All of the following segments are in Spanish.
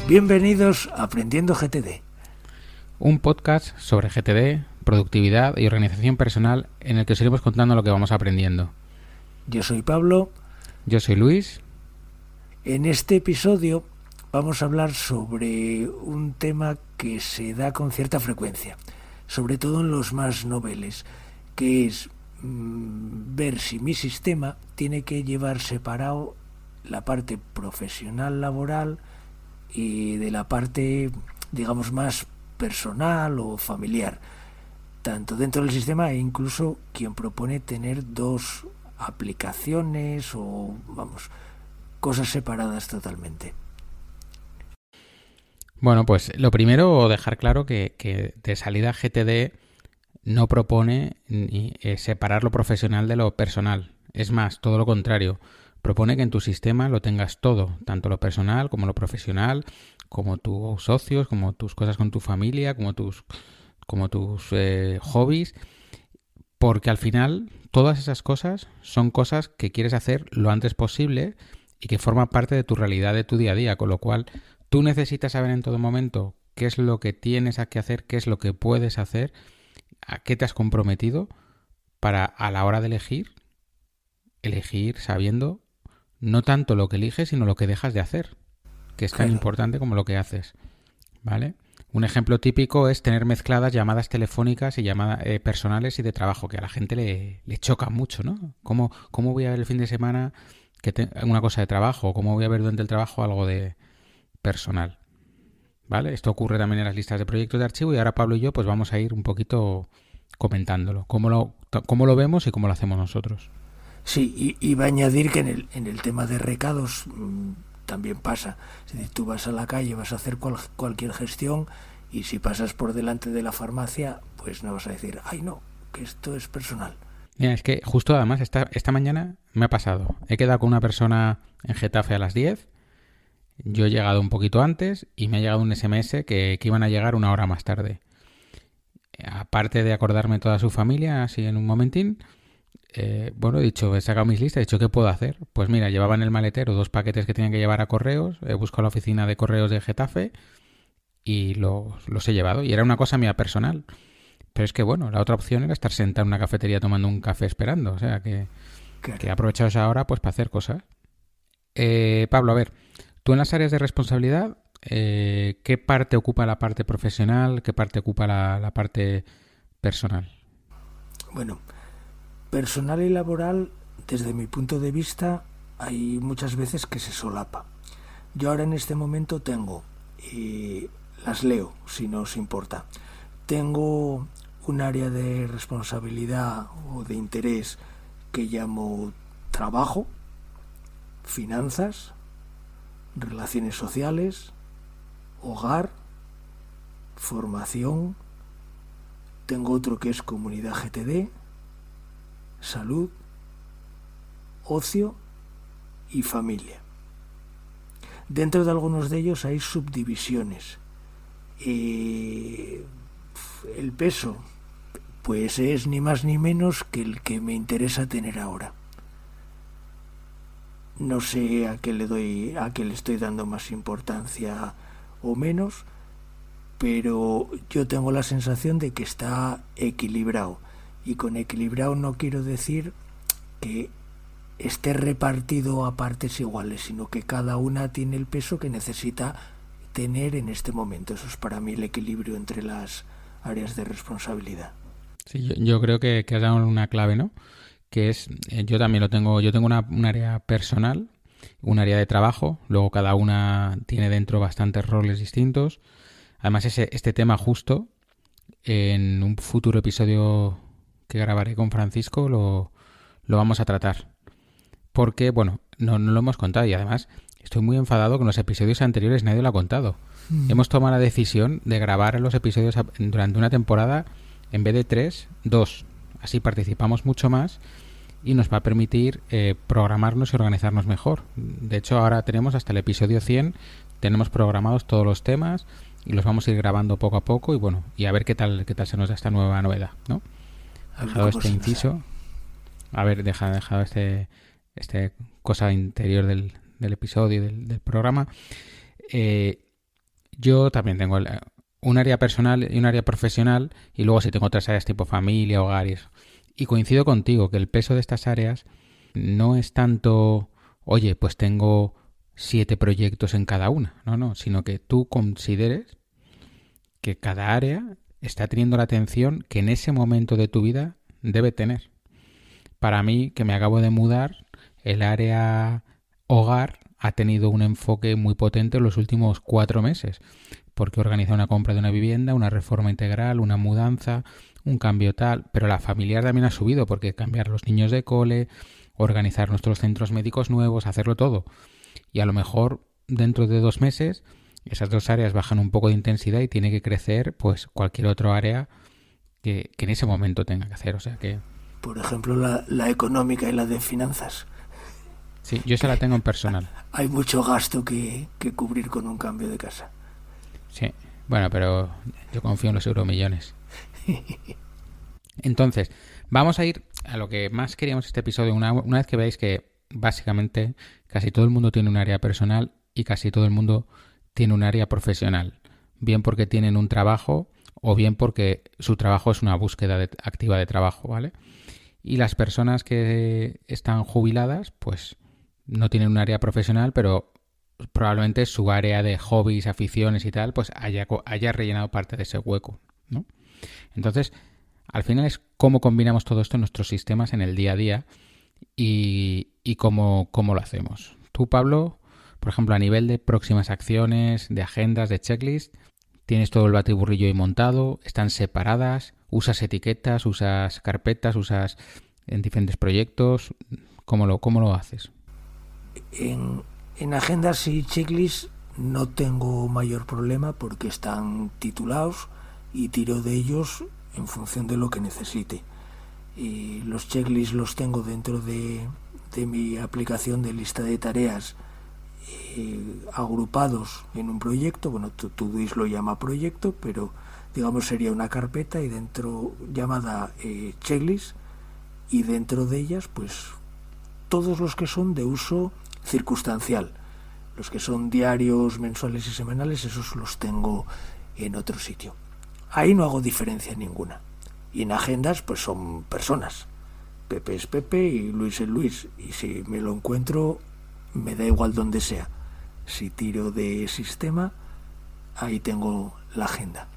Bienvenidos a Aprendiendo GTD. Un podcast sobre GTD, productividad y organización personal en el que os iremos contando lo que vamos aprendiendo. Yo soy Pablo. Yo soy Luis. En este episodio vamos a hablar sobre un tema que se da con cierta frecuencia, sobre todo en los más noveles, que es ver si mi sistema tiene que llevar separado la parte profesional laboral y de la parte, digamos, más personal o familiar, tanto dentro del sistema e incluso quien propone tener dos aplicaciones o, cosas separadas totalmente. Bueno, pues lo primero, dejar claro que de salida GTD no propone separar lo profesional de lo personal. Es más, todo lo contrario. Propone que en tu sistema lo tengas todo, tanto lo personal como lo profesional, como tus socios, como tus cosas con tu familia, como tus hobbies, porque al final todas esas cosas son cosas que quieres hacer lo antes posible y que forman parte de tu realidad, de tu día a día, con lo cual tú necesitas saber en todo momento qué es lo que tienes que hacer, qué es lo que puedes hacer, a qué te has comprometido para a la hora de elegir sabiendo no tanto lo que eliges, sino lo que dejas de hacer, que es tan importante como lo que haces, ¿vale? Un ejemplo típico es tener mezcladas llamadas telefónicas y llamadas personales y de trabajo, que a la gente le choca mucho, ¿no? ¿Cómo voy a ver el fin de semana una cosa de trabajo? ¿Cómo voy a ver durante el trabajo algo de personal? ¿Vale? Esto ocurre también en las listas de proyectos de archivo y ahora Pablo y yo pues vamos a ir un poquito comentándolo, cómo lo vemos y cómo lo hacemos nosotros. Sí, y va a añadir que en el tema de recados también pasa. Es decir, tú vas a la calle, vas a hacer cualquier gestión y si pasas por delante de la farmacia, pues no vas a decir, ay no, que esto es personal. Mira, es que justo además esta mañana me ha pasado. He quedado con una persona en Getafe a las 10, yo he llegado un poquito antes y me ha llegado un SMS que iban a llegar una hora más tarde. Aparte de acordarme toda su familia, así en un momentín, he sacado mis listas, he dicho, ¿qué puedo hacer? Pues mira, llevaba en el maletero 2 paquetes que tenían que llevar a correos, he buscado la oficina de correos de Getafe y los he llevado. Y era una cosa mía personal. Pero es que, la otra opción era estar sentado en una cafetería tomando un café esperando. O sea, que he aprovechado esa hora pues para hacer cosas. Pablo, a ver, tú en las áreas de responsabilidad, ¿qué parte ocupa la parte profesional? ¿Qué parte ocupa la parte personal? Bueno, personal y laboral, desde mi punto de vista, hay muchas veces que se solapa. Yo ahora en este momento tengo, las leo, si no os importa, tengo un área de responsabilidad o de interés que llamo trabajo, finanzas, relaciones sociales, hogar, formación. Tengo otro que es comunidad GTD, salud, ocio y familia. Dentro de algunos de ellos hay subdivisiones. El peso, pues es ni más ni menos que el que me interesa tener ahora. No sé a qué le estoy dando más importancia o menos, pero yo tengo la sensación de que está equilibrado. Y con equilibrado no quiero decir que esté repartido a partes iguales, sino que cada una tiene el peso que necesita tener en este momento. Eso es para mí el equilibrio entre las áreas de responsabilidad. Sí, yo creo que has dado una clave, ¿no? Que es, yo también lo tengo, yo tengo un área personal, un área de trabajo, luego cada una tiene dentro bastantes roles distintos. Además, este tema justo, en un futuro episodio que grabaré con Francisco, lo vamos a tratar. Porque, no lo hemos contado y además estoy muy enfadado con los episodios anteriores, nadie lo ha contado. Hemos tomado la decisión de grabar los episodios durante una temporada, en vez de 3, 2. Así participamos mucho más y nos va a permitir programarnos y organizarnos mejor. De hecho, ahora tenemos hasta el episodio 100, tenemos programados todos los temas y los vamos a ir grabando poco a poco y a ver qué tal se nos da esta nueva novedad, ¿no? Dejado este inciso, dejado este cosa interior del episodio, del programa. Yo también tengo un área personal y un área profesional, y luego sí tengo otras áreas tipo familia, hogar y eso. Y coincido contigo que el peso de estas áreas no es tanto, oye, pues tengo 7 proyectos en cada una, no, sino que tú consideres que cada área está teniendo la atención que en ese momento de tu vida debe tener. Para mí, que me acabo de mudar, el área hogar ha tenido un enfoque muy potente en los últimos 4 meses, porque organiza una compra de una vivienda, una reforma integral, una mudanza, un cambio tal, pero la familiar también ha subido, porque cambiar los niños de cole, organizar nuestros centros médicos nuevos, hacerlo todo. Y a lo mejor dentro de 2 meses esas 2 áreas bajan un poco de intensidad y tiene que crecer pues cualquier otro área que en ese momento tenga que hacer. O sea que... Por ejemplo, la económica y la de finanzas. Sí, yo esa la tengo en personal. Hay mucho gasto que cubrir con un cambio de casa. Sí, bueno, pero yo confío en los euromillones. Entonces, vamos a ir a lo que más queríamos este episodio. Una vez que veáis que básicamente casi todo el mundo tiene un área personal y casi todo el mundo tiene un área profesional. Bien porque tienen un trabajo o bien porque su trabajo es una búsqueda activa de trabajo, ¿vale? Y las personas que están jubiladas, pues no tienen un área profesional, pero probablemente su área de hobbies, aficiones y tal, pues haya rellenado parte de ese hueco, ¿no? Entonces, al final es cómo combinamos todo esto en nuestros sistemas en el día a día y cómo lo hacemos. Tú, Pablo, por ejemplo, a nivel de próximas acciones, de agendas, de checklist, tienes todo el batiburrillo ahí montado, están separadas, usas etiquetas, usas carpetas, usas en diferentes proyectos. ¿Cómo lo haces? En agendas y checklists no tengo mayor problema porque están titulados y tiro de ellos en función de lo que necesite. Los checklists los tengo dentro de mi aplicación de lista de tareas, agrupados en un proyecto. Bueno, Todoist lo llama proyecto, pero digamos sería una carpeta y dentro llamada checklist, y dentro de ellas pues todos los que son de uso circunstancial. Los que son diarios, mensuales y semanales, esos los tengo en otro sitio. Ahí no hago diferencia ninguna. Y en agendas pues son personas. Pepe es Pepe y Luis es Luis, y si me lo encuentro me da igual donde sea. Si tiro de sistema, ahí tengo la agenda.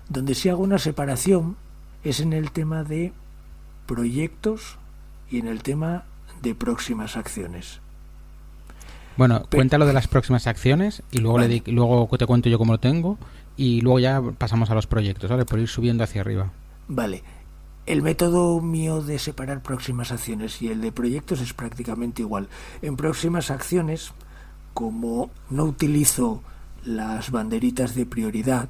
Donde sí hago una separación es en el tema de proyectos y en el tema de próximas acciones. Bueno, cuéntalo de las próximas acciones y luego, vale. Luego te cuento yo cómo lo tengo y luego ya pasamos a los proyectos, ¿vale? Por ir subiendo hacia arriba. Vale. El método mío de separar próximas acciones y el de proyectos es prácticamente igual. En próximas acciones, como no utilizo las banderitas de prioridad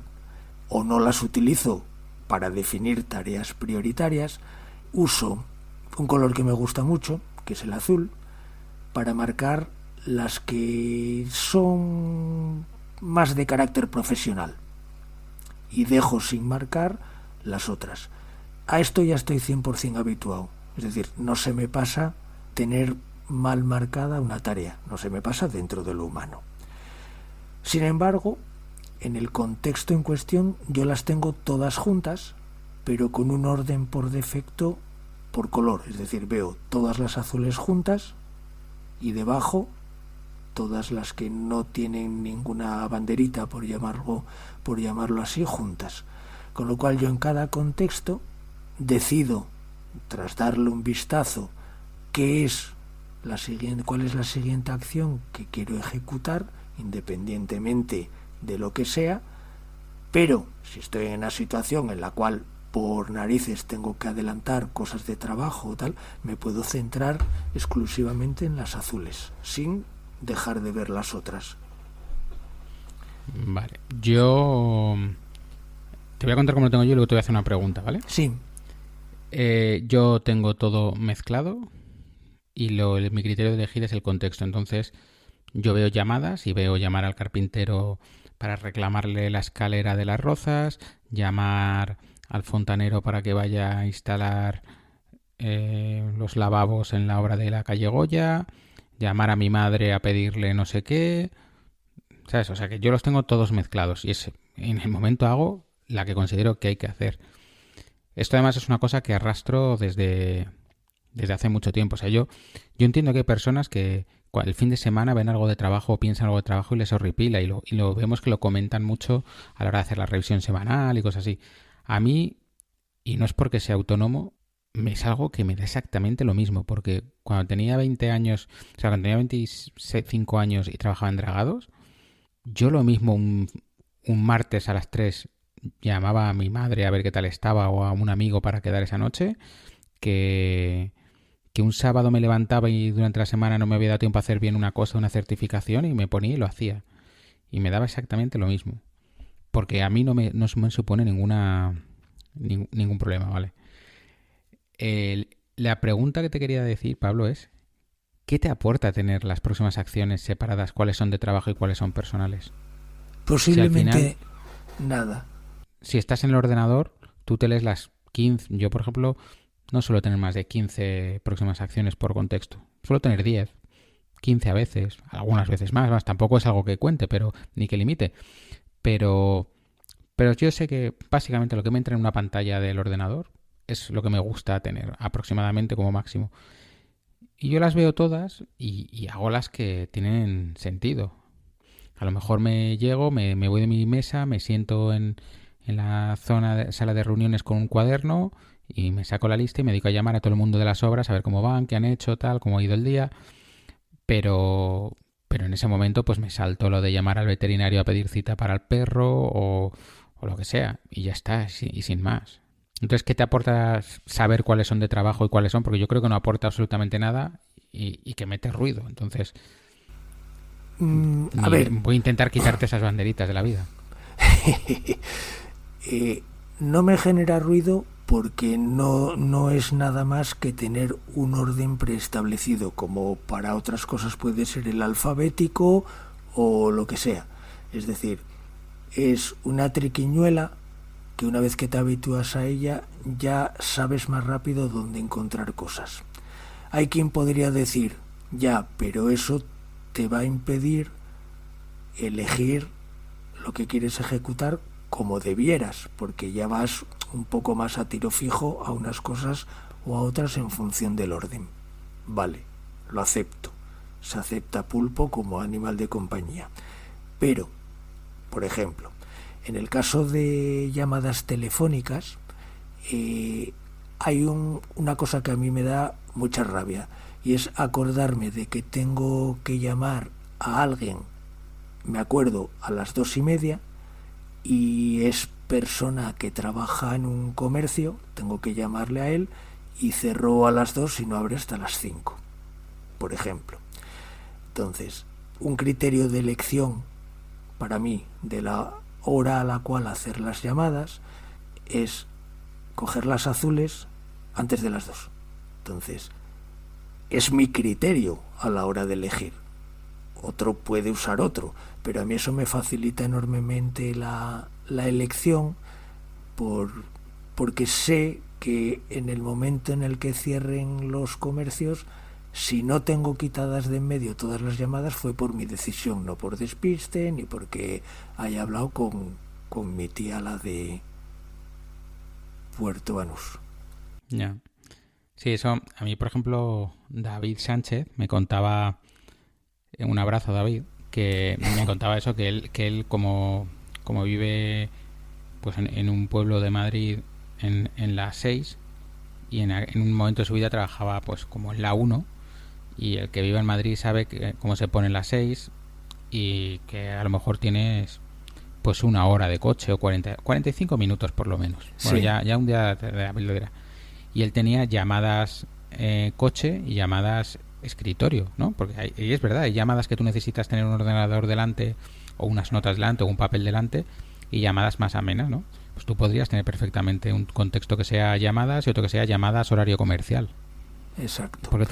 o no las utilizo para definir tareas prioritarias, uso un color que me gusta mucho, que es el azul, para marcar las que son más de carácter profesional y dejo sin marcar las otras. A esto ya estoy 100% habituado, es decir, no se me pasa tener mal marcada una tarea, no se me pasa dentro de lo humano. Sin embargo, en el contexto en cuestión yo las tengo todas juntas, pero con un orden por defecto por color, es decir, veo todas las azules juntas y debajo todas las que no tienen ninguna banderita, por llamarlo así, juntas. Con lo cual yo en cada contexto decido, tras darle un vistazo, cuál es la siguiente acción que quiero ejecutar, independientemente de lo que sea, pero si estoy en una situación en la cual por narices tengo que adelantar cosas de trabajo o tal, me puedo centrar exclusivamente en las azules, sin dejar de ver las otras. Vale, yo te voy a contar cómo lo tengo yo y luego te voy a hacer una pregunta, ¿vale? Sí. Yo tengo todo mezclado y mi criterio de elegir es el contexto. Entonces yo veo llamadas y veo llamar al carpintero para reclamarle la escalera de las rozas, llamar al fontanero para que vaya a instalar los lavabos en la obra de la calle Goya, llamar a mi madre a pedirle no sé qué. ¿sabes? O sea, que yo los tengo todos mezclados y en el momento hago la que considero que hay que hacer. Esto además es una cosa que arrastro desde hace mucho tiempo. O sea, yo entiendo que hay personas que el fin de semana ven algo de trabajo o piensan algo de trabajo y les horripila y lo vemos que lo comentan mucho a la hora de hacer la revisión semanal y cosas así. A mí, y no es porque sea autónomo, es algo que me da exactamente lo mismo, porque cuando tenía 20 años, o sea, cuando tenía 25 años y trabajaba en Dragados, yo lo mismo un martes a las 3 llamaba a mi madre a ver qué tal estaba o a un amigo para quedar esa noche, que un sábado me levantaba y durante la semana no me había dado tiempo a hacer bien una cosa, una certificación, y me ponía y lo hacía. Y me daba exactamente lo mismo. Porque a mí no me supone ningún problema, ¿vale? La pregunta que te quería decir, Pablo, es ¿qué te aporta tener las próximas acciones separadas? ¿Cuáles son de trabajo y cuáles son personales? Posiblemente Si al final, nada. si estás en el ordenador, tú te lees las 15. Yo, por ejemplo, no suelo tener más de 15 próximas acciones por contexto. Suelo tener 10, 15 a veces, algunas veces más. Tampoco es algo que cuente, pero ni que limite. Pero yo sé que básicamente lo que me entra en una pantalla del ordenador es lo que me gusta tener aproximadamente como máximo. Y yo las veo todas y hago las que tienen sentido. A lo mejor me voy de mi mesa, me siento en la sala de reuniones con un cuaderno y me saco la lista y me dedico a llamar a todo el mundo de las obras a ver cómo van, qué han hecho, tal, cómo ha ido el día. Pero en ese momento pues me salto lo de llamar al veterinario a pedir cita para el perro o lo que sea, y ya está, y sin más. Entonces, ¿qué te aporta saber cuáles son de trabajo y cuáles son? Porque yo creo que no aporta absolutamente nada y que mete ruido. Entonces, A ver, voy a intentar quitarte esas banderitas de la vida. no me genera ruido porque no es nada más que tener un orden preestablecido, como para otras cosas puede ser el alfabético o lo que sea. Es decir, es una triquiñuela que una vez que te habitúas a ella ya sabes más rápido dónde encontrar cosas. Hay quien podría decir, ya, pero eso te va a impedir elegir lo que quieres ejecutar como debieras, porque ya vas un poco más a tiro fijo a unas cosas o a otras en función del orden. Vale, lo acepto. Se acepta pulpo como animal de compañía. Pero, por ejemplo, en el caso de llamadas telefónicas, hay una cosa que a mí me da mucha rabia, y es acordarme de que tengo que llamar a alguien, me acuerdo, a las 2:30, y es persona que trabaja en un comercio, tengo que llamarle a él, y cerró a las 2 y no abre hasta las 5, por ejemplo. Entonces, un criterio de elección para mí de la hora a la cual hacer las llamadas es coger las azules antes de las 2. Entonces, es mi criterio a la hora de elegir. Otro puede usar otro, pero a mí eso me facilita enormemente la elección porque sé que en el momento en el que cierren los comercios, si no tengo quitadas de en medio todas las llamadas, fue por mi decisión, no por despiste ni porque haya hablado con mi tía, la de Puerto Banús. Ya. Sí, eso, a mí, por ejemplo, David Sánchez me contaba, un abrazo, David, que me contaba eso, que él como vive pues en un pueblo de Madrid en la 6 y en un momento de su vida trabajaba pues como en la 1, y el que vive en Madrid sabe cómo se pone en la 6 y que a lo mejor tienes pues una hora de coche o 45 minutos por lo menos. Bueno, sí. ya un día lo dirá. Y él tenía llamadas coche y llamadas escritorio, ¿no? Porque y es verdad, hay llamadas que tú necesitas tener un ordenador delante o unas notas delante o un papel delante, y llamadas más amenas, ¿no? Pues tú podrías tener perfectamente un contexto que sea llamadas y otro que sea llamadas horario comercial. Exacto. Porque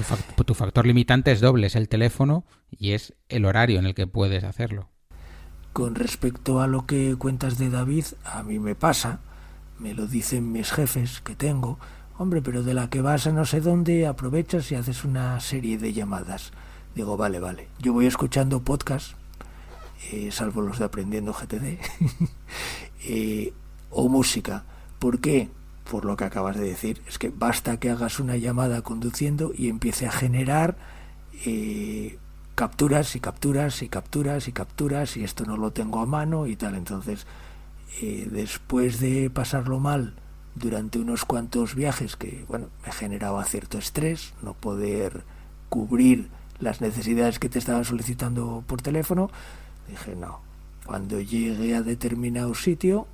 tu factor limitante es doble, es el teléfono y es el horario en el que puedes hacerlo. Con respecto a lo que cuentas de David, a mí me pasa, me lo dicen mis jefes que tengo, hombre, pero de la que vas a no sé dónde, aprovechas y haces una serie de llamadas. Digo, vale, yo voy escuchando podcast salvo los de Aprendiendo GTD, o música. ¿Por qué? Por lo que acabas de decir. Es que basta que hagas una llamada conduciendo y empiece a generar capturas y capturas y capturas y capturas, y esto no lo tengo a mano y tal. Entonces, después de pasarlo mal durante unos cuantos viajes, que bueno, me generaba cierto estrés no poder cubrir las necesidades que te estaban solicitando por teléfono, dije no, cuando llegue a determinado sitio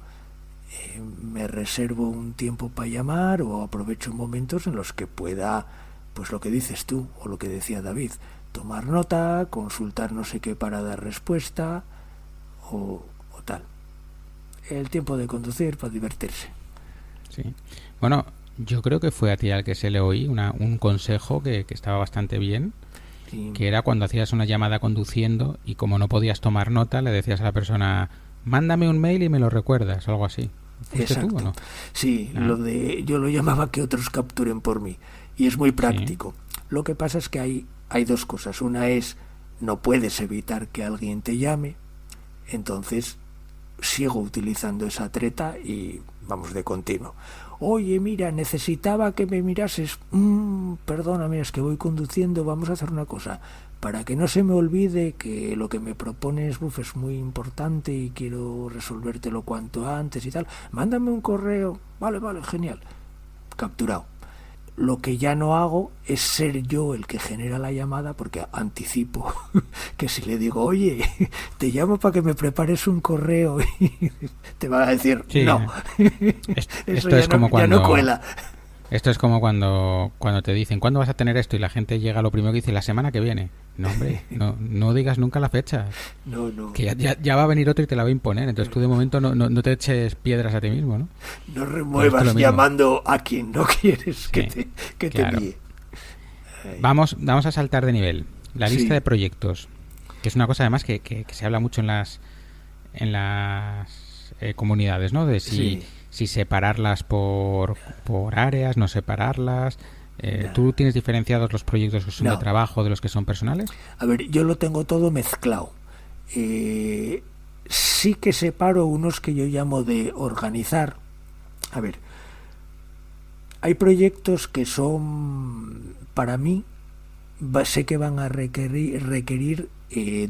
me reservo un tiempo para llamar, o aprovecho momentos en los que pueda, pues lo que dices tú o lo que decía David, tomar nota, consultar no sé qué para dar respuesta o tal. El tiempo de conducir para divertirse. Sí. Bueno, yo creo que fue a ti al que se le oí un consejo que estaba bastante bien, Sí. que era cuando hacías una llamada conduciendo y como no podías tomar nota, le decías a la persona, mándame un mail y me lo recuerdas, o algo así. ¿Fuiste Exacto. tú o no? Sí, yo lo llamaba que otros capturen por mí, y es muy práctico. Sí. Lo que pasa es que hay dos cosas. Una es, no puedes evitar que alguien te llame, entonces sigo utilizando esa treta y vamos de continuo. Oye, mira, necesitaba que me mirases. Perdóname, es que voy conduciendo, vamos a hacer una cosa. Para que no se me olvide que lo que me propones es muy importante y quiero resolvértelo cuanto antes y tal, mándame un correo. Vale, genial. Capturado. Lo que ya no hago es ser yo el que genera la llamada, porque anticipo que si le digo, oye, te llamo para que me prepares un correo, y te van a decir, sí, no. Esto es como cuando... ya no cuela. Esto es como cuando te dicen, ¿cuándo vas a tener esto? Y la gente llega, lo primero que dice, la semana que viene. No, hombre, no digas nunca la fecha. No. Que ya va a venir otro y te la va a imponer. Entonces tú de momento no te eches piedras a ti mismo, ¿no? No remuevas llamando a quien no quieres que te claro. envíe. Vamos a saltar de nivel. La lista de proyectos, que es una cosa además que se habla mucho en las comunidades, ¿no? De si separarlas por áreas, no separarlas. ¿Tú tienes diferenciados los proyectos que son de trabajo de los que son personales? A ver, yo lo tengo todo mezclado. Sí que separo unos que yo llamo de organizar. A ver, hay proyectos que son, para mí, sé que van a requerir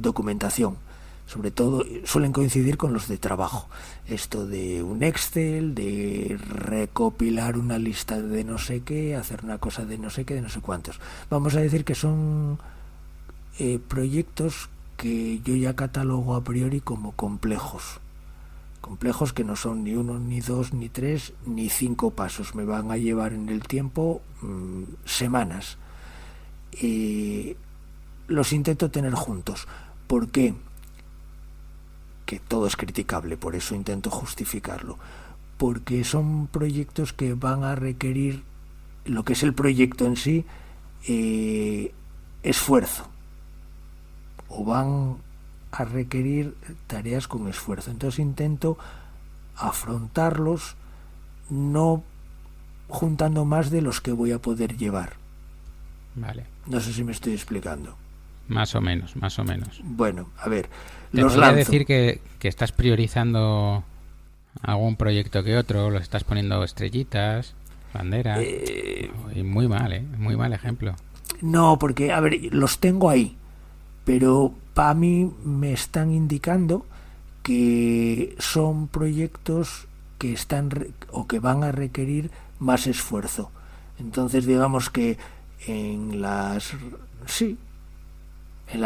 documentación. Sobre todo suelen coincidir con los de trabajo. Esto de un Excel, de recopilar una lista de no sé qué, hacer una cosa de no sé qué, de no sé cuántos. Vamos a decir que son proyectos que yo ya catalogo a priori como complejos. Complejos que no son ni uno, ni dos, ni tres, ni 5 pasos. Me van a llevar en el tiempo semanas. Los intento tener juntos. ¿Por qué? Que todo es criticable, por eso intento justificarlo, porque son proyectos que van a requerir, lo que es el proyecto en sí, esfuerzo, o van a requerir tareas con esfuerzo. Entonces intento afrontarlos no juntando más de los que voy a poder llevar. Vale. No sé si me estoy explicando. Más o menos. Bueno, a ver, ¿te podría decir que estás priorizando algún proyecto que otro? ¿Los estás poniendo estrellitas, banderas? Y muy mal ejemplo. No, porque, a ver, los tengo ahí, pero para mí me están indicando que son proyectos que están o que van a requerir más esfuerzo. Entonces, digamos que en las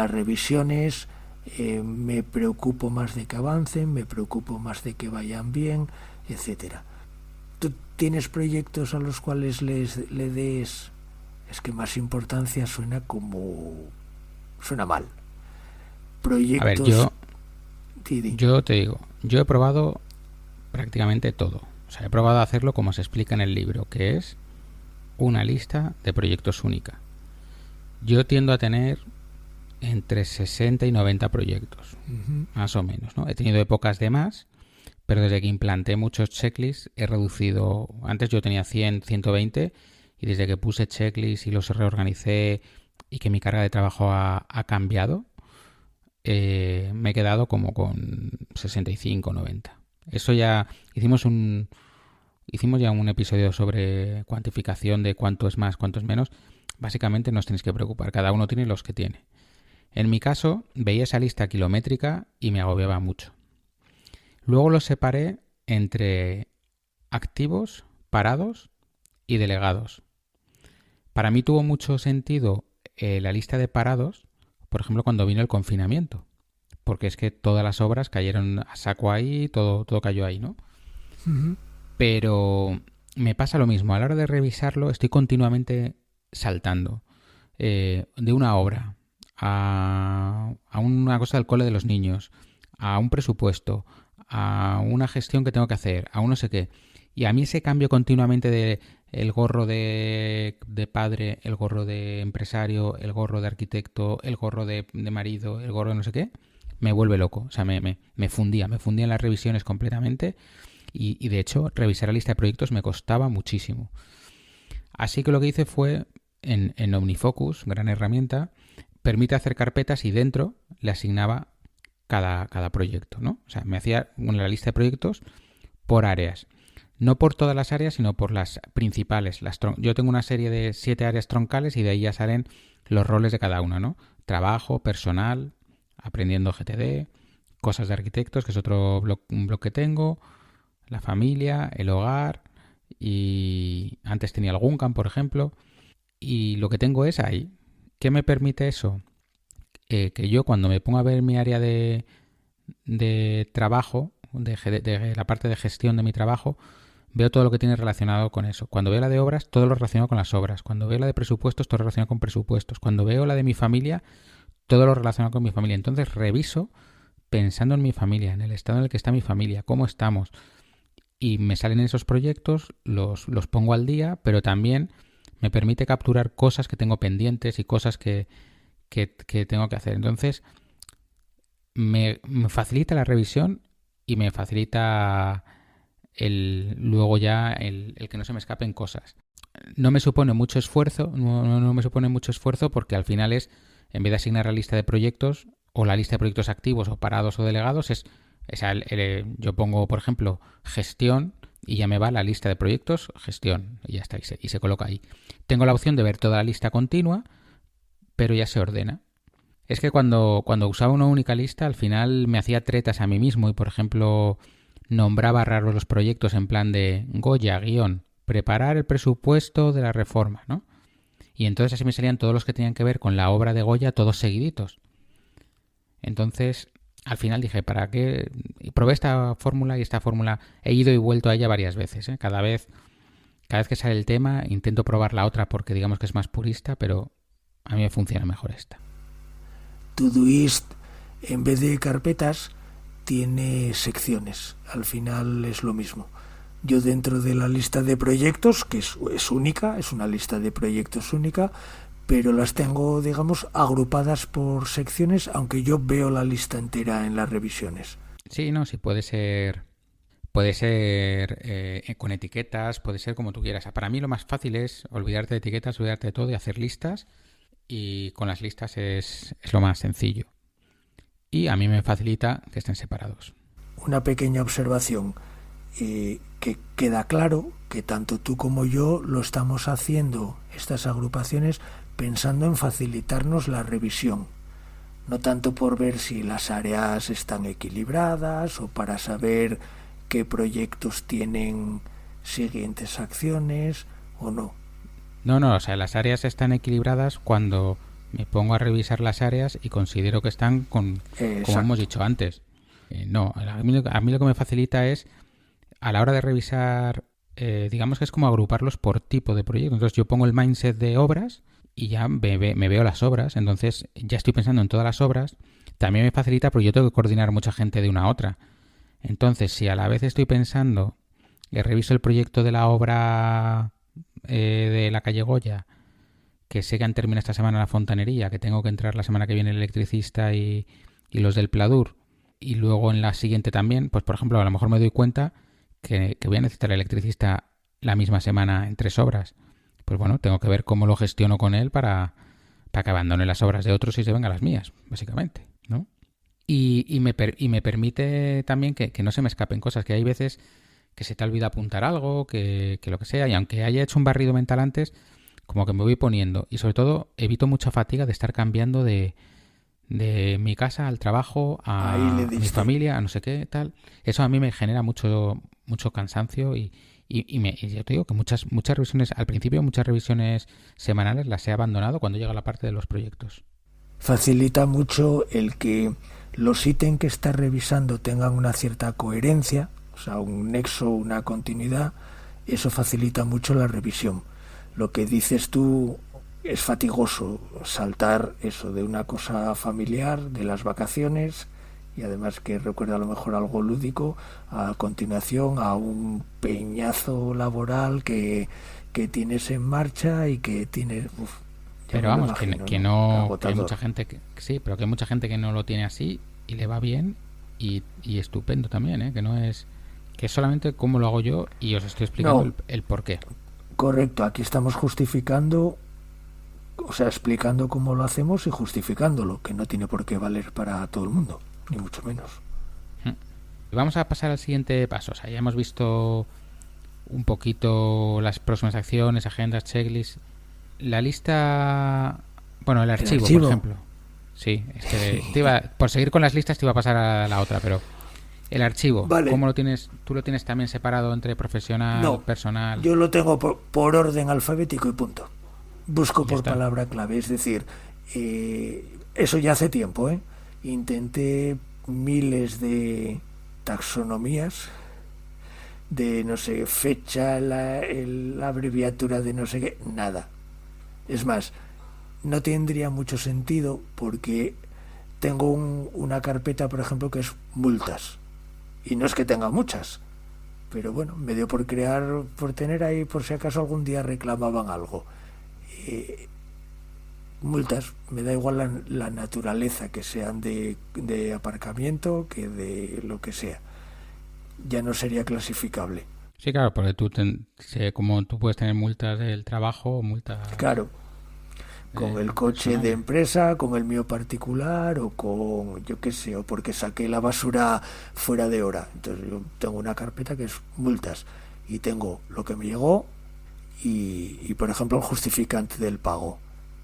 revisiones me preocupo más de que avancen, me preocupo más de que vayan bien, etcétera. ¿Tú tienes proyectos a los cuales le des, es que más importancia suena mal? Proyectos. A ver, yo te digo, yo he probado prácticamente todo. O sea, he probado a hacerlo como se explica en el libro, que es una lista de proyectos única. Yo tiendo a tener entre 60 y 90 proyectos, más o menos, ¿no? He tenido épocas de más, pero desde que implanté muchos checklists he reducido. Antes yo tenía 100, 120 y desde que puse checklists y los reorganicé y que mi carga de trabajo ha cambiado, me he quedado como con 65, 90. Eso ya hicimos ya un episodio sobre cuantificación de cuánto es más, cuánto es menos. Básicamente no os tenéis que preocupar, cada uno tiene los que tiene. En mi caso, veía esa lista kilométrica y me agobiaba mucho. Luego los separé entre activos, parados y delegados. Para mí tuvo mucho sentido la lista de parados, por ejemplo, cuando vino el confinamiento, porque es que todas las obras cayeron a saco ahí, todo cayó ahí, ¿no? Ujú. Pero me pasa lo mismo, a la hora de revisarlo estoy continuamente saltando de una obra a una cosa del cole de los niños, a un presupuesto, a una gestión que tengo que hacer, a un no sé qué. Y a mí ese cambio continuamente de el gorro de padre, el gorro de empresario, el gorro de arquitecto, el gorro de marido, el gorro de no sé qué, me vuelve loco. O sea, me fundía en las revisiones completamente y de hecho revisar la lista de proyectos me costaba muchísimo. Así que lo que hice fue en OmniFocus, gran herramienta, permite hacer carpetas y dentro le asignaba cada proyecto, ¿no? O sea, me hacía una lista de proyectos por áreas. No por todas las áreas, sino por las principales. Yo tengo una serie de 7 áreas troncales y de ahí ya salen los roles de cada una, ¿no? Trabajo, personal, aprendiendo GTD, cosas de arquitectos, que es otro un blog que tengo, la familia, el hogar y antes tenía el Guncam, por ejemplo. Y lo que tengo es ahí. ¿Qué me permite eso? Que yo cuando me pongo a ver mi área de trabajo, de la parte de gestión de mi trabajo, veo todo lo que tiene relacionado con eso. Cuando veo la de obras, todo lo relacionado con las obras. Cuando veo la de presupuestos, todo lo relacionado con presupuestos. Cuando veo la de mi familia, todo lo relacionado con mi familia. Entonces reviso pensando en mi familia, en el estado en el que está mi familia, cómo estamos. Y me salen esos proyectos, los pongo al día, pero también me permite capturar cosas que tengo pendientes y cosas que tengo que hacer. Entonces, me facilita la revisión y me facilita luego ya el que no se me escapen cosas. No me supone mucho esfuerzo, no me supone mucho esfuerzo porque al final es, en vez de asignar la lista de proyectos o la lista de proyectos activos o parados o delegados, yo pongo, por ejemplo, gestión y ya me va la lista de proyectos, gestión, y ya está, y se coloca ahí. Tengo la opción de ver toda la lista continua, pero ya se ordena. Es que cuando usaba una única lista, al final me hacía tretas a mí mismo y, por ejemplo, nombraba raros los proyectos en plan de Goya, guión, preparar el presupuesto de la reforma, ¿no? Y entonces así me salían todos los que tenían que ver con la obra de Goya, todos seguiditos. Entonces, al final dije, ¿para qué? Y probé esta fórmula y esta fórmula he ido y vuelto a ella varias veces, ¿eh? Cada vez que sale el tema intento probar la otra porque digamos que es más purista, pero a mí me funciona mejor esta. Todoist, en vez de carpetas, tiene secciones. Al final es lo mismo. Yo dentro de la lista de proyectos, que es única, es una lista de proyectos única, pero las tengo, digamos, agrupadas por secciones, aunque yo veo la lista entera en las revisiones. Sí, no, sí, puede ser con etiquetas, puede ser como tú quieras. Para mí lo más fácil es olvidarte de etiquetas, olvidarte de todo y hacer listas. Y con las listas es lo más sencillo. Y a mí me facilita que estén separados. Una pequeña observación, que queda claro que tanto tú como yo lo estamos haciendo, estas agrupaciones, pensando en facilitarnos la revisión. No tanto por ver si las áreas están equilibradas o para saber qué proyectos tienen siguientes acciones o no. No, o sea, las áreas están equilibradas cuando me pongo a revisar las áreas y considero que están como hemos dicho antes. No, a mí lo que me facilita es, a la hora de revisar, digamos que es como agruparlos por tipo de proyecto. Entonces yo pongo el mindset de obras y ya me veo las obras. Entonces ya estoy pensando en todas las obras. También me facilita porque yo tengo que coordinar mucha gente de una a otra. Entonces, si a la vez estoy pensando que reviso el proyecto de la obra de la calle Goya, que sé que han terminado esta semana la fontanería, que tengo que entrar la semana que viene el electricista y los del Pladur, y luego en la siguiente también, pues por ejemplo, a lo mejor me doy cuenta que voy a necesitar el electricista la misma semana en 3 obras. Pues bueno, tengo que ver cómo lo gestiono con él para que abandone las obras de otros y se venga las mías, básicamente, ¿no? y me permite también que no se me escapen cosas, que hay veces que se te olvida apuntar algo, que lo que sea, y aunque haya hecho un barrido mental antes, como que me voy poniendo. Y sobre todo evito mucha fatiga de estar cambiando de mi casa al trabajo, Ahí le a mi diste. familia, a no sé qué, tal. Eso a mí me genera mucho cansancio y yo te digo que muchas revisiones, al principio muchas revisiones semanales las he abandonado cuando llega la parte de los proyectos. Facilita mucho el que los ítems que estás revisando tengan una cierta coherencia, o sea, un nexo, una continuidad. Eso facilita mucho la revisión. Lo que dices tú es fatigoso, saltar eso de una cosa familiar, de las vacaciones, y además que recuerda a lo mejor algo lúdico, a continuación a un peñazo laboral que tienes en marcha y que tienes... ya Pero me lo vamos, imagino, que ¿no? no, que hay Agotador. mucha gente sí, pero que hay mucha gente que no lo tiene así y le va bien y estupendo también, ¿eh? Que no es, que es solamente cómo lo hago yo y os estoy explicando No, el por qué. correcto, aquí estamos justificando, o sea, explicando cómo lo hacemos y justificándolo, que no tiene por qué valer para todo el mundo, ni mucho menos. Vamos a pasar al siguiente paso. O sea, ya hemos visto un poquito las próximas acciones, agendas, checklists. La lista, bueno, el El archivo, por archivo, ejemplo. Sí, es que por seguir con las listas te iba a pasar a la otra, pero el archivo, vale, ¿cómo lo tienes? ¿Tú lo tienes también separado entre profesional, no, personal? yo lo tengo por orden alfabético y punto. Busco Y ya por está. palabra clave, es decir, eso ya hace tiempo, ¿eh? Intenté miles de taxonomías, de no sé, fecha, la abreviatura de no sé qué, nada. Es más, no tendría mucho sentido porque tengo una carpeta, por ejemplo, que es multas. Y no es que tenga muchas, pero bueno, me dio por crear, por tener ahí, por si acaso algún día reclamaban algo. Eh, multas, me da igual la naturaleza, que sean de aparcamiento, que de lo que sea. Ya no sería clasificable. Sí, claro, porque como tú puedes tener multas del trabajo o multas Claro, con el coche de personales. empresa, con el mío particular o con, yo qué sé, o porque saqué la basura fuera de hora. Entonces yo tengo una carpeta que es multas y tengo lo que me llegó por ejemplo, el justificante del pago.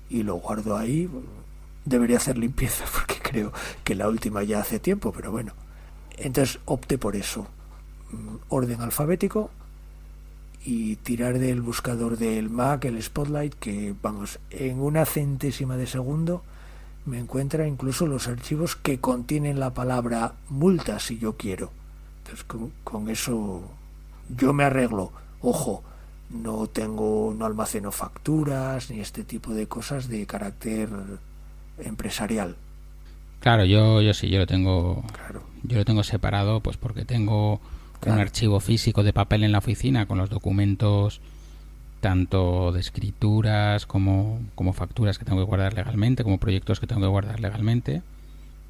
Y lo guardo ahí. Debería hacer limpieza porque creo que la última ya hace tiempo, pero bueno. Entonces opté por eso. Orden alfabético y tirar del buscador del Mac, el Spotlight, que vamos, en una centésima de segundo me encuentra incluso los archivos que contienen la palabra multa si yo quiero. Entonces con eso yo me arreglo. Ojo, no almaceno facturas ni este tipo de cosas de carácter empresarial. Claro, yo sí, Claro, yo lo tengo separado, pues porque tengo un claro. archivo físico de papel en la oficina con los documentos tanto de escrituras como facturas que tengo que guardar legalmente, como proyectos que tengo que guardar legalmente.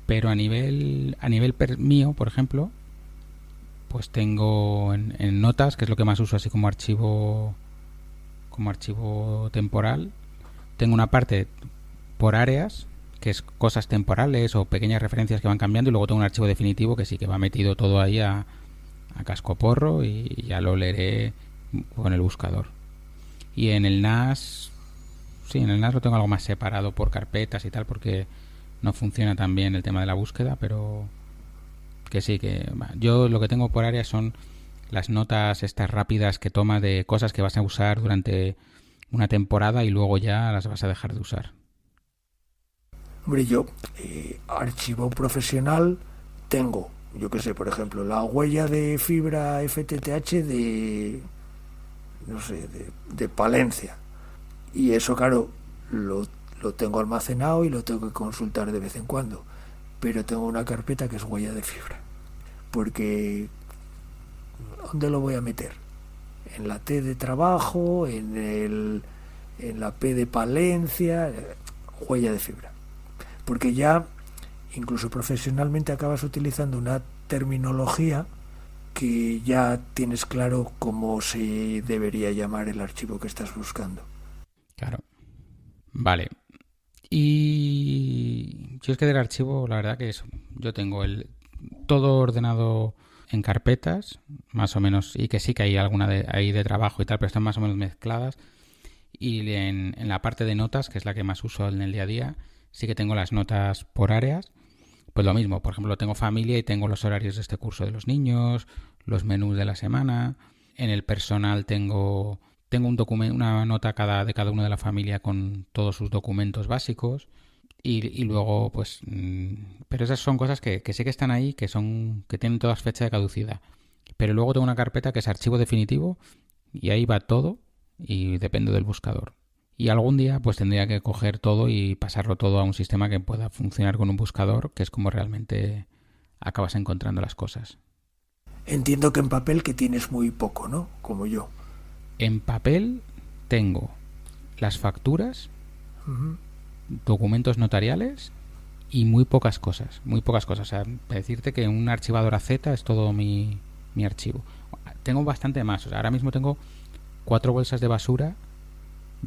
Pero a nivel mío, por ejemplo, pues tengo en notas, que es lo que más uso así como archivo temporal, tengo una parte por áreas, que es cosas temporales o pequeñas referencias que van cambiando, y luego tengo un archivo definitivo que sí que va metido todo ahí a cascoporro y ya lo leeré con el buscador. Y en el NAS, sí, en el NAS lo tengo algo más separado por carpetas y tal, porque no funciona tan bien el tema de la búsqueda, pero que sí, que yo lo que tengo por áreas son las notas estas rápidas que tomas de cosas que vas a usar durante una temporada y luego ya las vas a dejar de usar. Hombre, yo, archivo profesional, tengo, yo qué sé, por ejemplo, la huella de fibra FTTH de, no sé, de Palencia. Y eso, claro, lo tengo almacenado y lo tengo que consultar de vez en cuando. Pero tengo una carpeta que es huella de fibra. Porque, ¿dónde lo voy a meter? En la T de trabajo, en la P de Palencia, huella de fibra. Porque ya, incluso profesionalmente, acabas utilizando una terminología que ya tienes claro cómo se debería llamar el archivo que estás buscando. Claro. Vale. Y yo es que del archivo, la verdad que eso, Yo tengo todo ordenado en carpetas, más o menos, y que sí que hay alguna ahí de trabajo y tal, pero están más o menos mezcladas. Y en la parte de notas, que es la que más uso en el día a día, sí que tengo las notas por áreas. Pues lo mismo, por ejemplo, tengo familia y tengo los horarios de este curso de los niños, los menús de la semana. En el personal tengo un documento, una nota de cada uno de la familia con todos sus documentos básicos. Y luego, pues... pero esas son cosas que sé que están ahí, que tienen todas fecha de caducidad. Pero luego tengo una carpeta que es archivo definitivo y ahí va todo y depende del buscador. Y algún día pues tendría que coger todo y pasarlo todo a un sistema que pueda funcionar con un buscador, que es como realmente acabas encontrando las cosas. Entiendo que en papel que tienes muy poco, ¿no? Como yo. En papel tengo las facturas, documentos notariales y muy pocas cosas. O sea, decirte que un archivador AZ es todo mi archivo. Tengo bastante más. O sea, ahora mismo tengo 4 bolsas de basura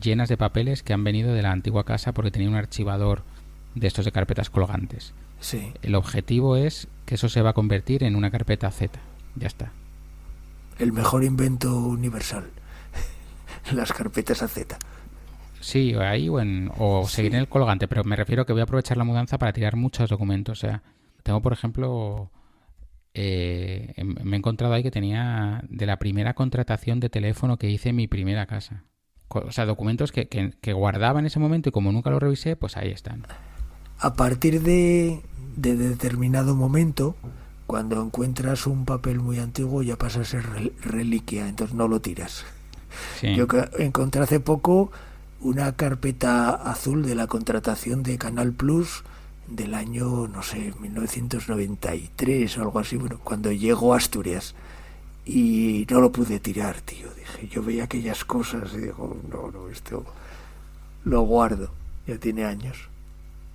llenas de papeles que han venido de la antigua casa porque tenía un archivador de estos de carpetas colgantes. Sí. El objetivo es que eso se va a convertir en una carpeta Z. Ya está. El mejor invento universal. Las carpetas AZ. Sí, ahí o Sí. seguir en el colgante, pero me refiero que voy a aprovechar la mudanza para tirar muchos documentos. O sea, tengo, por ejemplo, me he encontrado ahí que tenía de la primera contratación de teléfono que hice en mi primera casa. O sea, documentos que guardaba en ese momento y como nunca lo revisé, pues ahí están. A partir de determinado momento, cuando encuentras un papel muy antiguo ya pasa a ser reliquia, entonces no lo tiras. Sí. Yo encontré hace poco una carpeta azul de la contratación de Canal Plus del año, no sé, 1993 o algo así, bueno, cuando llegó a Asturias. Y no lo pude tirar, tío. Dije, yo veía aquellas cosas y digo, no, esto lo guardo. Ya tiene años.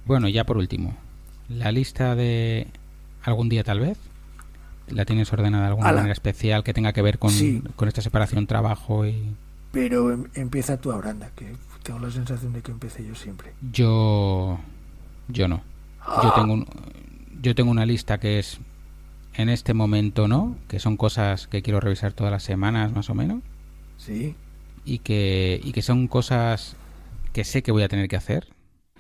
Bueno, ya por último, la lista de algún día tal vez, ¿la tienes ordenada de alguna manera especial que tenga que ver con esta separación trabajo y...? Pero empieza tú ahora, anda, que tengo la sensación de que empecé yo siempre. Yo no. Yo tengo una lista que es en este momento no, que son cosas que quiero revisar todas las semanas más o menos. Sí. Y que son cosas que sé que voy a tener que hacer.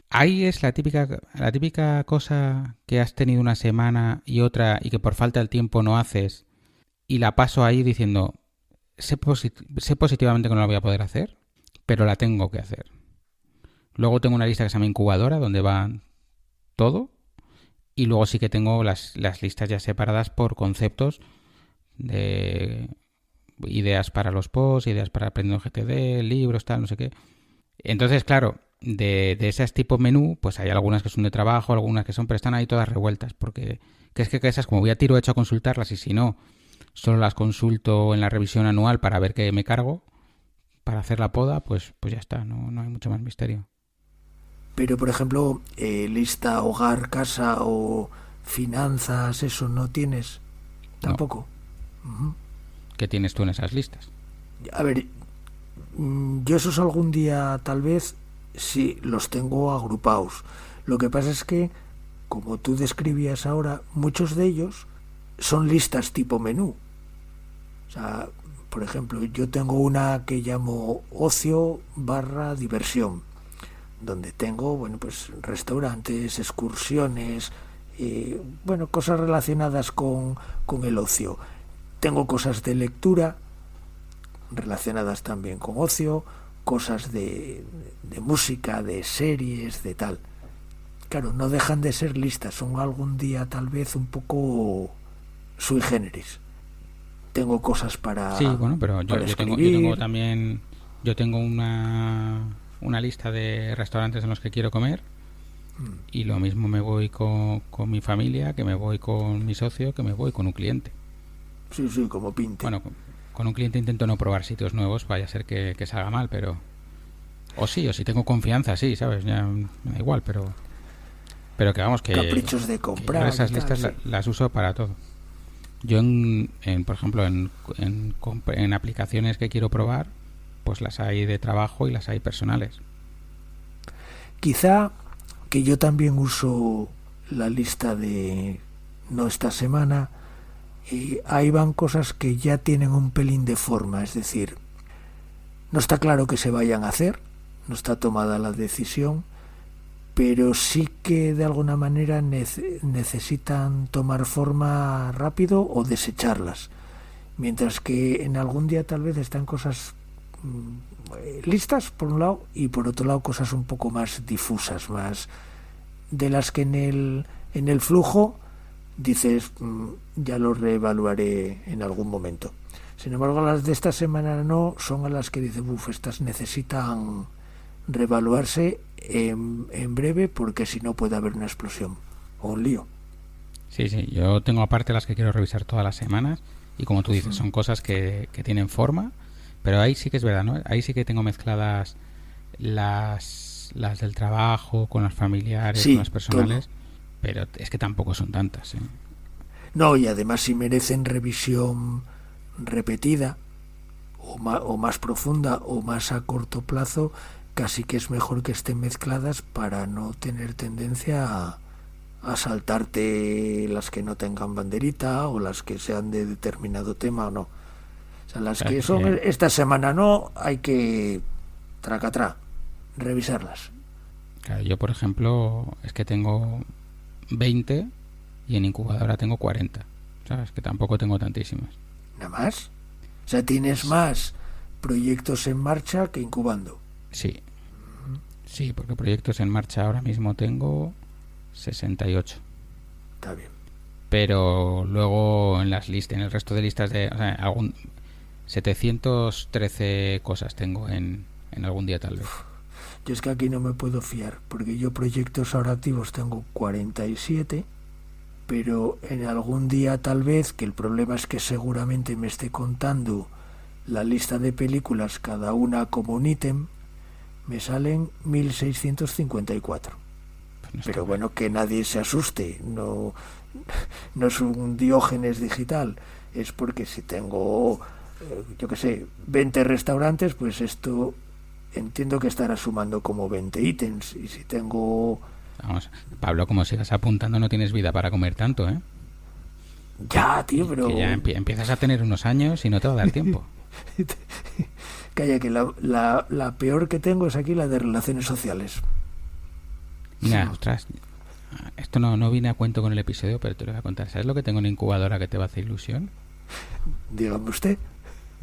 Ahí es la típica cosa que has tenido una semana y otra y que por falta del tiempo no haces y la paso ahí diciendo sé positivamente que no la voy a poder hacer, pero la tengo que hacer. Luego tengo una lista que se llama incubadora donde va todo y luego sí que tengo las listas ya separadas por conceptos de ideas para los posts, ideas para aprendiendo GTD, libros, tal, no sé qué. Entonces, claro, de esas tipo menú, pues hay algunas que son de trabajo, algunas que son, pero están ahí todas revueltas, porque es que esas como voy a tiro hecho a consultarlas y si no, solo las consulto en la revisión anual para ver qué me cargo, para hacer la poda, pues ya está, no hay mucho más misterio. Pero, por ejemplo, lista hogar, casa o finanzas, ¿eso no tienes? ¿Tampoco? No. ¿Qué tienes tú en esas listas? A ver, yo esos algún día tal vez sí los tengo agrupados. Lo que pasa es que, como tú describías ahora, muchos de ellos son listas tipo menú. O sea, por ejemplo, yo tengo una que llamo ocio/diversión, donde tengo, bueno, pues restaurantes, excursiones, bueno, cosas relacionadas con el ocio. Tengo cosas de lectura relacionadas también con ocio, cosas de música, de series, de tal. Claro, no dejan de ser listas, son algún día tal vez un poco sui generis. Tengo cosas para... Sí, bueno, pero yo tengo también... Yo tengo una lista de restaurantes en los que quiero comer y lo mismo me voy con mi familia, que me voy con mi socio, que me voy con un cliente. Sí, como pinte. Bueno, con un cliente intento no probar sitios nuevos, vaya a ser que salga mal, pero... O si tengo confianza, sí, ¿sabes? Ya me da igual, pero que vamos, que... Caprichos de comprar. Que esas listas sí. Las uso para todo. Yo, por ejemplo, en aplicaciones que quiero probar, pues las hay de trabajo y las hay personales. Quizá que yo también uso la lista de no esta semana, y ahí van cosas que ya tienen un pelín de forma, es decir, no está claro que se vayan a hacer, no está tomada la decisión, pero sí que de alguna manera necesitan tomar forma rápido o desecharlas, mientras que en algún día tal vez están cosas listas por un lado y por otro lado cosas un poco más difusas, más de las que en el flujo dices ya lo reevaluaré en algún momento. Sin embargo, las de esta semana no, son a las que dices estas necesitan reevaluarse en breve, porque si no puede haber una explosión o un lío. Sí, yo tengo aparte las que quiero revisar todas las semanas y como tú dices, son cosas que tienen forma, pero ahí sí que es verdad, ¿no? Ahí sí que tengo mezcladas las del trabajo con las familiares, sí, con las personales, todo. Pero es que tampoco son tantas, ¿eh? No, y además si merecen revisión repetida o más profunda o más a corto plazo, casi que es mejor que estén mezcladas para no tener tendencia a saltarte las que no tengan banderita o las que sean de determinado tema o no. O sea, las que son esta semana no, hay que tracatrá, revisarlas. Claro, yo por ejemplo es que tengo 20 y en incubadora tengo 40. ¿Sabes? Que tampoco tengo tantísimas. ¿Nada más? O sea, tienes más proyectos en marcha que incubando. Sí. Sí, porque proyectos en marcha ahora mismo tengo 68. Está bien. Pero luego en el resto de listas de... O sea, 713 cosas tengo en algún día tal vez. Yo es que aquí no me puedo fiar, porque yo proyectos ahora activos tengo 47, pero en algún día tal vez, que el problema es que seguramente me esté contando la lista de películas cada una como un ítem, me salen 1654. Pues pero bueno, que nadie se asuste, no es un Diógenes digital, es porque si tengo, yo qué sé, 20 restaurantes, pues esto entiendo que estará sumando como 20 ítems, y si tengo... Vamos, Pablo, como sigas apuntando no tienes vida para comer tanto, ¿eh? Ya, tío, pero... Que ya empiezas a tener unos años y no te va a dar tiempo. Calla, que la peor que tengo es aquí la de relaciones sociales. Mira, ostras, esto no viene a cuento con el episodio, pero te lo voy a contar. ¿Sabes lo que tengo en incubadora que te va a hacer ilusión? Dígame usted.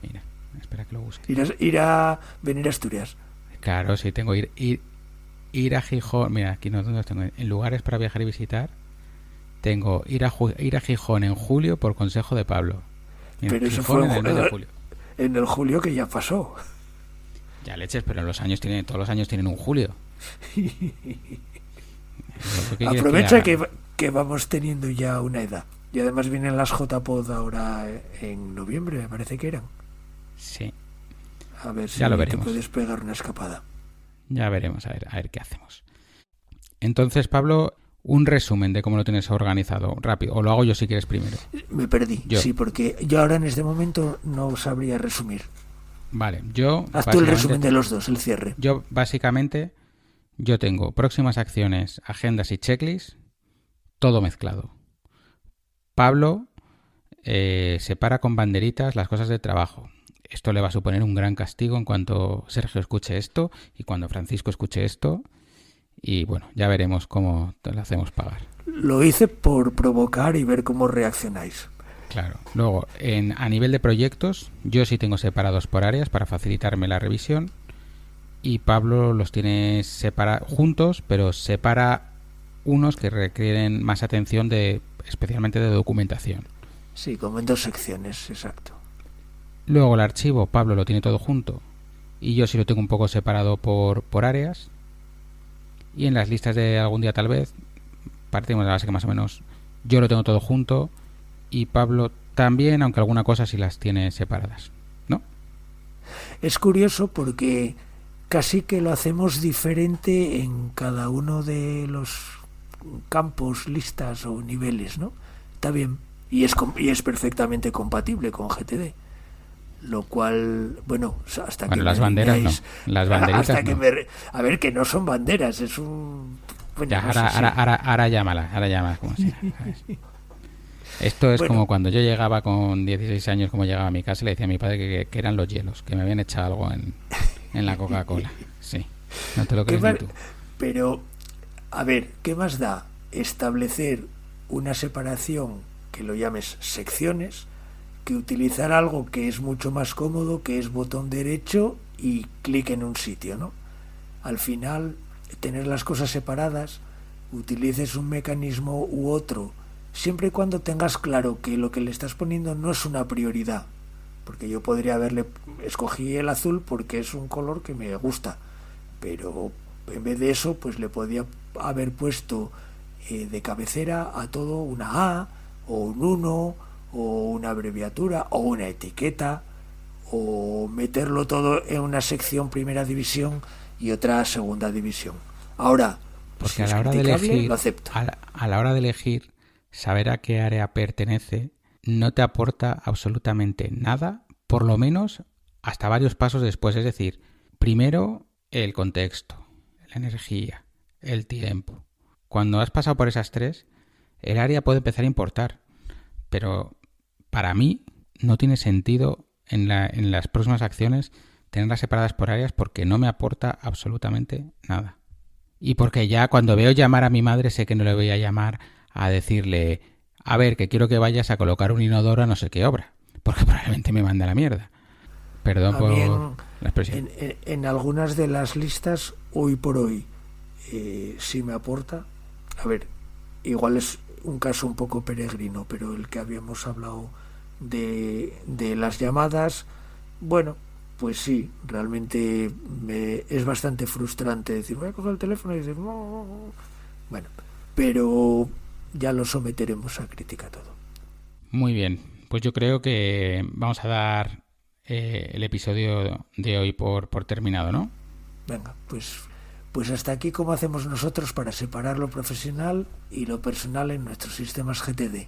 Mira, espera que lo busque. Ir a venir a Asturias. Claro, sí, tengo ir a Gijón. Mira, aquí no tengo. En lugares para viajar y visitar, tengo ir a Gijón en julio por consejo de Pablo. Mira, pero eso Gijón fue en el mes de julio. En el julio que ya pasó. Ya leches, pero todos los años tienen un julio. Aprovecha que vamos teniendo ya una edad. Y además vienen las JPod ahora en noviembre, me parece que eran. Sí. A ver si ya lo te veremos. puedes pegar una escapada. Ya veremos, a ver qué hacemos. Entonces, Pablo, un resumen de cómo lo tienes organizado, rápido. O lo hago yo si quieres primero. Me perdí, sí, porque yo ahora en este momento no sabría resumir. Vale, haz tú el resumen de los dos, el cierre. Yo tengo próximas acciones, agendas y checklists, todo mezclado. Pablo separa con banderitas las cosas de trabajo. Esto le va a suponer un gran castigo en cuanto Sergio escuche esto y cuando Francisco escuche esto. Y bueno, ya veremos cómo te lo hacemos pagar. Lo hice por provocar y ver cómo reaccionáis. Claro. Luego, a nivel de proyectos, yo sí tengo separados por áreas para facilitarme la revisión. Y Pablo los tiene juntos, pero separa unos que requieren más atención, especialmente de documentación. Sí, como en 2 secciones, exacto. Luego el archivo, Pablo lo tiene todo junto y yo sí lo tengo un poco separado por áreas. Y en las listas de algún día tal vez, partimos de la base que más o menos yo lo tengo todo junto y Pablo también, aunque alguna cosa sí las tiene separadas, ¿no? Es curioso porque casi que lo hacemos diferente en cada uno de los campos, listas o niveles, ¿no? Está bien. Y es perfectamente compatible con GTD. Lo cual, bueno, hasta que las banderas veáis, no, las banderitas hasta que no. A ver, que no son banderas, es un... Bueno, ya, no ahora llámalas como sea. Esto es Bueno, como cuando yo llegaba con 16 años, como llegaba a mi casa, y le decía a mi padre que eran los hielos, que me habían echado algo en la Coca-Cola. Sí, no te lo ¿qué crees ni más? tú. Pero, a ver, ¿qué más da establecer una separación que lo llames secciones que utilizar algo que es mucho más cómodo, que es botón derecho y clic en un sitio, ¿no? Al final, tener las cosas separadas, utilices un mecanismo u otro, siempre y cuando tengas claro que lo que le estás poniendo no es una prioridad, porque yo podría haberle escogí el azul porque es un color que me gusta, pero en vez de eso pues le podía haber puesto de cabecera a todo una A o un 1 o una abreviatura o una etiqueta, o meterlo todo en una sección primera división y otra segunda división. Ahora, Porque si a es la hora de criticable, lo elegir, acepto. a la hora de elegir, saber a qué área pertenece no te aporta absolutamente nada, por lo menos hasta varios pasos después. Es decir, primero el contexto, la energía, el tiempo. Cuando has pasado por esas tres, el área puede empezar a importar, pero para mí no tiene sentido en las próximas acciones tenerlas separadas por áreas porque no me aporta absolutamente nada. Y porque ya cuando veo llamar a mi madre sé que no le voy a llamar a decirle, a ver, que quiero que vayas a colocar un inodoro a no sé qué obra, porque probablemente me manda a la mierda. Perdón A mí por la expresión. en algunas de las listas, hoy por hoy, sí me aporta. A ver, igual es un caso un poco peregrino, pero el que habíamos hablado de las llamadas, bueno, pues sí, realmente es bastante frustrante decir, voy a coger el teléfono y decir, no. Bueno, pero ya lo someteremos a crítica todo. Muy bien, pues yo creo que vamos a dar el episodio de hoy por terminado, ¿no? Venga, pues hasta aquí como hacemos nosotros para separar lo profesional y lo personal en nuestros sistemas GTD.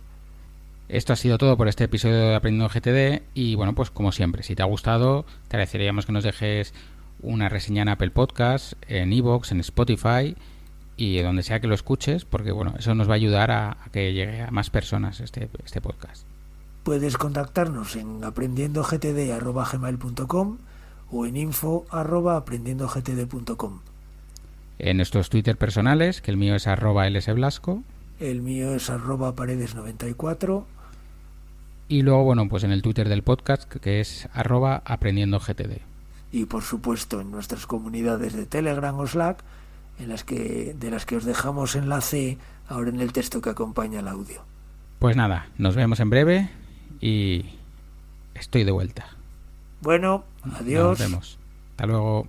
Esto ha sido todo por este episodio de Aprendiendo GTD y bueno, pues como siempre, si te ha gustado, te agradeceríamos que nos dejes una reseña en Apple Podcast, en iVoox, en Spotify y donde sea que lo escuches, porque bueno, eso nos va a ayudar a que llegue a más personas este podcast. Puedes contactarnos en aprendiendogtd@gmail.com o en info@aprendiendogtd.com. En nuestros Twitter personales, que el mío es @lsblasco. El mío es @paredes94. Y luego, bueno, pues en el Twitter del podcast, que es @aprendiendogtd. Y por supuesto en nuestras comunidades de Telegram o Slack, de las que os dejamos enlace ahora en el texto que acompaña el audio. Pues nada, nos vemos en breve y estoy de vuelta. Bueno, adiós. Nos vemos. Hasta luego.